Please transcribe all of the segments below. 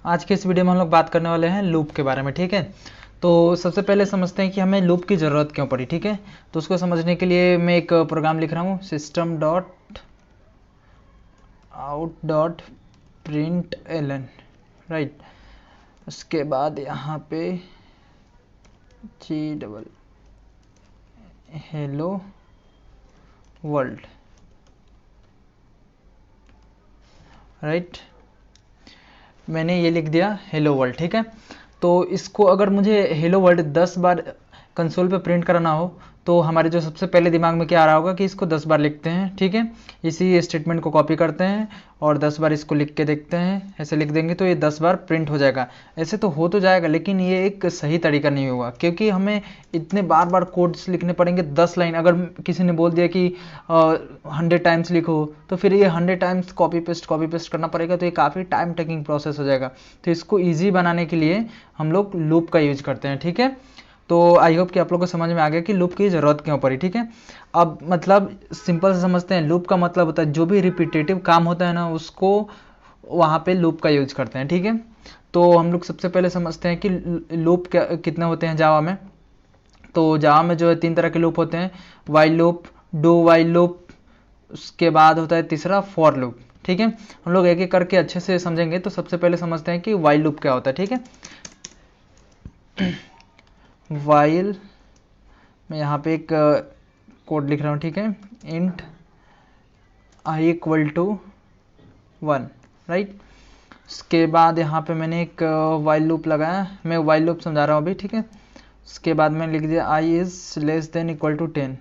आज के इस वीडियो में हम लोग बात करने वाले हैं लूप के बारे में। ठीक है, तो सबसे पहले समझते हैं कि हमें लूप की ज़रूरत क्यों पड़ी। ठीक है, तो उसको समझने के लिए मैं एक प्रोग्राम लिख रहा हूँ, system dot out dot print ln, right. उसके बाद यहाँ पे जी डबल हेलो वर्ल्ड, राइट। मैंने ये लिख दिया हेलो वर्ल्ड। ठीक है, तो इसको अगर मुझे हेलो वर्ल्ड 10 बार कंसोल पे प्रिंट कराना हो तो हमारे जो सबसे पहले दिमाग में क्या आ रहा होगा कि इसको 10 बार लिखते हैं। ठीक है, इसी स्टेटमेंट को कॉपी करते हैं और 10 बार इसको लिख के देखते हैं। ऐसे लिख देंगे तो ये 10 बार प्रिंट हो जाएगा। ऐसे तो हो तो जाएगा, लेकिन ये एक सही तरीका नहीं होगा, क्योंकि हमें इतने बार बार कोड्स लिखने पड़ेंगे। 10 लाइन अगर किसी ने बोल दिया कि 100 टाइम्स लिखो, तो फिर ये 100 टाइम्स कॉपी पेस्ट करना पड़ेगा, तो ये काफ़ी टाइम टेकिंग प्रोसेस हो जाएगा। तो इसको ईजी बनाने के लिए हम लोग लूप का यूज करते हैं। ठीक है, तो आई होप कि आप लोगों को समझ में आ गया कि लूप की ज़रूरत क्यों पड़ी। ठीक है, अब मतलब सिंपल से समझते हैं। लूप का मतलब होता है जो भी रिपीटेटिव काम होता है ना, उसको वहाँ पे लूप का यूज करते हैं। ठीक है, तो हम लोग सबसे पहले समझते हैं कि लूप कितने होते हैं जावा में। तो जावा में जो है 3 तरह के लूप होते हैं, while loop, do while loop, उसके बाद होता है तीसरा फॉर लूप। ठीक है, हम लोग एक एक करके अच्छे से समझेंगे। तो सबसे पहले समझते हैं कि वाइल लूप क्या होता है। ठीक है, वाइल मैं यहाँ पे एक कोड लिख रहा हूँ। ठीक है, int I equal to 1, right. उसके बाद यहाँ पे मैंने एक वाइल लूप लगाया, मैं वाइल लूप समझा रहा हूँ अभी। ठीक है, उसके बाद मैंने लिख दिया i is less than equal to 10।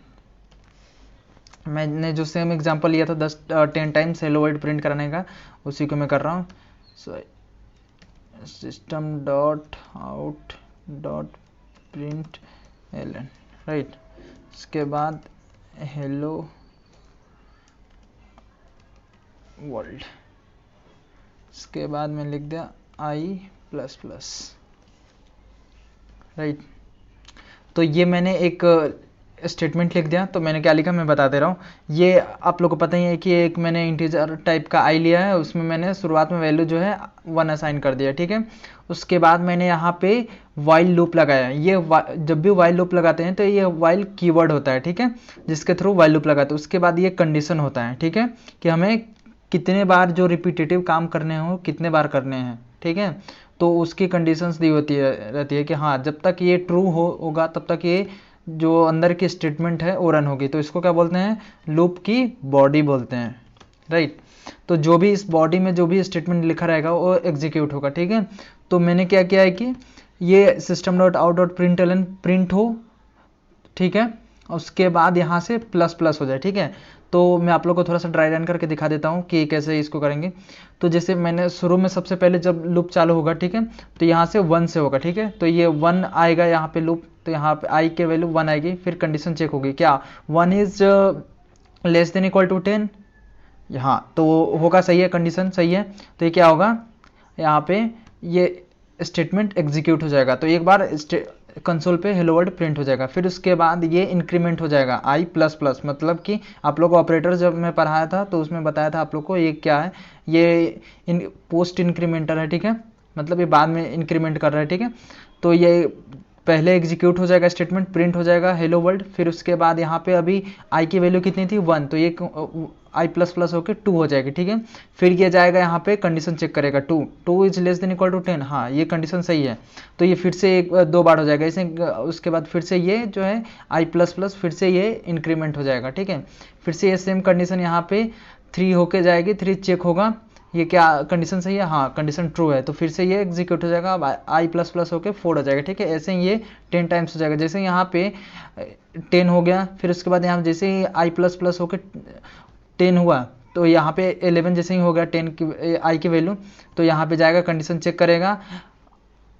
मैंने जो सेम एग्जांपल लिया था 10 टाइम्स हेलो वर्ल्ड प्रिंट कराने का, उसी को मैं कर रहा हूँ। System dot out dot print ln, right. उसके बाद हेलो वर्ल्ड, उसके बाद मैं लिख दिया आई प्लस प्लस, राइट। तो ये मैंने एक स्टेटमेंट लिख दिया। तो मैंने क्या लिखा मैं बता दे रहा हूँ। ये आप लोग को पता ही है कि एक मैंने इंटीजर टाइप का आई लिया है, उसमें मैंने शुरुआत में वैल्यू जो है 1 असाइन कर दिया। ठीक है, उसके बाद मैंने यहाँ पे वाइल लूप लगाया। ये जब भी वाइल लूप लगाते हैं तो ये वाइल कीवर्ड होता है। ठीक है, जिसके थ्रू वाइल लूप लगाते हैं। उसके बाद ये कंडीशन होता है। ठीक है, कि हमें कितने बार जो रिपीटेटिव काम करने हो कितने बार करने हैं। ठीक है, तो उसकी कंडीशंस दी होती है रहती है कि हाँ जब तक ये ट्रू होगा तब तक ये जो अंदर की स्टेटमेंट है वो रन होगी। तो इसको क्या बोलते हैं, लूप की बॉडी बोलते हैं, राइट। तो जो भी इस बॉडी में जो भी स्टेटमेंट लिखा रहेगा वो एग्जीक्यूट होगा। ठीक है, तो मैंने क्या किया है कि ये system dot out dot print ln print हो। ठीक है, उसके बाद यहाँ से प्लस प्लस हो जाए। ठीक है, तो मैं आप लोग को थोड़ा सा ड्राई रन करके दिखा देता हूँ कि कैसे इसको करेंगे। तो जैसे मैंने शुरू में सबसे पहले जब लूप चालू होगा, ठीक है, तो यहाँ से 1 से होगा। ठीक है, तो ये 1 आएगा यहाँ पे लूप, तो यहाँ पे आई के वैल्यू 1 आएगी। फिर कंडीशन चेक होगी क्या 1 is less than equal to 10, हाँ तो होगा, सही है, कंडीशन सही है। तो ये क्या होगा, यहाँ पे ये स्टेटमेंट एग्जीक्यूट हो जाएगा। तो एक बार कंसोल पे हेलो वर्ल्ड प्रिंट हो जाएगा। फिर उसके बाद ये इंक्रीमेंट हो जाएगा आई प्लस प्लस, मतलब कि आप लोग को ऑपरेटर जब मैं पढ़ाया था तो उसमें बताया था आप लोग को ये क्या है, ये पोस्ट इंक्रीमेंटर है। ठीक है, मतलब ये बाद में इंक्रीमेंट कर रहा है। ठीक है, तो ये पहले एग्जीक्यूट हो जाएगा, स्टेटमेंट प्रिंट हो जाएगा हेलो वर्ल्ड। फिर उसके बाद यहाँ पे अभी आई की वैल्यू कितनी थी 1, तो ये आई प्लस प्लस होकर 2 हो जाएगी। ठीक है, फिर ये जाएगा यहाँ पे कंडीशन चेक करेगा 2 is less than equal to 10, हाँ ये कंडीशन सही है। तो ये फिर से 2 बार हो जाएगा इसे। उसके बाद फिर से ये जो है आई प्लस प्लस फिर से ये इंक्रीमेंट हो जाएगा। ठीक है, फिर से ये सेम कंडीशन यहाँ पे 3 होके जाएगी, 3 चेक होगा, ये क्या कंडीशन सही है, हाँ कंडीशन ट्रू है। तो फिर से ये एग्जीक्यूट हो जाएगा, अब आई प्लस प्लस होकर 4 हो जाएगा। ठीक है, ऐसे ही ये 10 टाइम्स हो जाएगा। जैसे यहाँ पे 10 हो गया, फिर उसके बाद यहाँ जैसे ही आई प्लस प्लस होकर 10 हुआ, तो यहाँ पे 11 जैसे ही हो गया 10 की आई की वैल्यू, तो यहाँ पे जाएगा कंडीशन चेक करेगा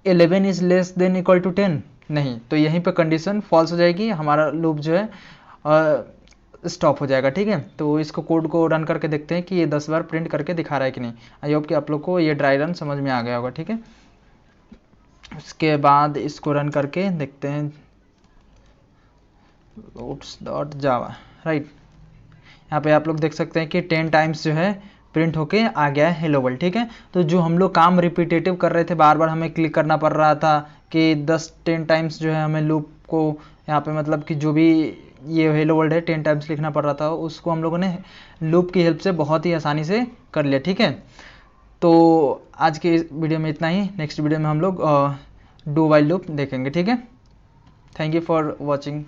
11 is less than equal to 10, नहीं, तो यहीं पे कंडीशन फॉल्स हो जाएगी, हमारा लूप जो है स्टॉप हो जाएगा। ठीक है, तो इसको कोड को रन करके देखते हैं कि ये 10 बार प्रिंट करके दिखा रहा है कि नहीं। आई होप कि आप लोग को ये ड्राई रन समझ में आ गया होगा। ठीक है, उसके बाद इसको रन करके देखते हैं, loads.java, राइट। यहाँ पे आप लोग देख सकते हैं कि 10 टाइम्स जो है प्रिंट होके आ गया है हेलो वर्ल्ड। ठीक है, तो जो हम लोग काम रिपीटेटिव कर रहे थे, बार बार हमें क्लिक करना पड़ रहा था कि 10-10 टाइम्स जो है हमें लूप को यहाँ पे मतलब कि जो भी ये हेलो वर्ल्ड है 10 टाइम्स लिखना पड़ रहा था, उसको हम लोगों ने लूप की हेल्प से बहुत ही आसानी से कर लिया। ठीक है, तो आज के इस वीडियो में इतना ही। नेक्स्ट वीडियो में हम लोग डू वाइल लूप देखेंगे। ठीक है, थैंक यू फॉर वॉचिंग।